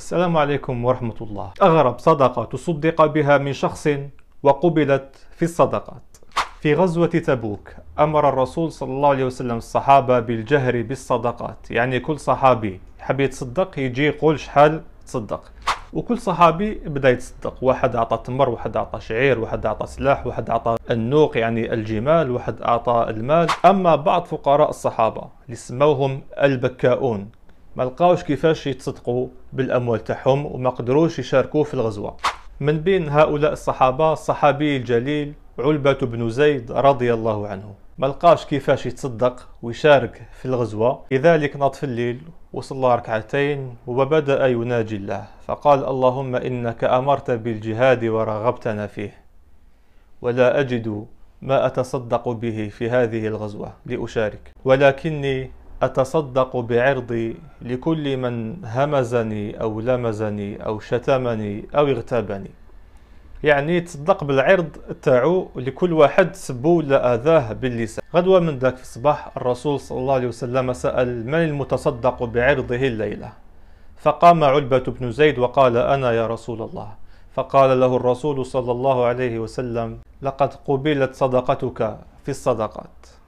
السلام عليكم ورحمة الله. أغرب صدقة تصدق بها من شخص وقبلت في الصدقات. في غزوة تبوك أمر الرسول صلى الله عليه وسلم الصحابة بالجهر بالصدقات، يعني كل صحابي حب يتصدق يجي يقول شحال تصدق، وكل صحابي بدأ يتصدق. واحد أعطى تمر، واحد أعطى شعير، واحد أعطى سلاح، واحد أعطى النوق يعني الجمال، واحد أعطى المال. أما بعض فقراء الصحابة اللي سموهم البكاؤون ما لقاوش كيفاش يتصدقوا بالأموال تاعهم وما قدروش يشاركوا في الغزوة. من بين هؤلاء الصحابة الصحابي الجليل علبة بن زيد رضي الله عنه، ما لقاش كيفاش يتصدق ويشارك في الغزوة، لذلك ناض في الليل وصلى ركعتين وبدأ يناجي الله، فقال: اللهم إنك أمرت بالجهاد ورغبتنا فيه، ولا أجد ما أتصدق به في هذه الغزوة لأشارك، ولكني أتصدق بعرضي لكل من همزني أو لمزني أو شتمني أو اغتابني. يعني تصدق بالعرض تاعو لكل واحد سبو ولا آذاه باللسان. غدوة من ذاك في الصباح الرسول صلى الله عليه وسلم سأل: من المتصدق بعرضه الليلة؟ فقام علبة بن زيد وقال: أنا يا رسول الله. فقال له الرسول صلى الله عليه وسلم: لقد قبلت صدقتك في الصدقات.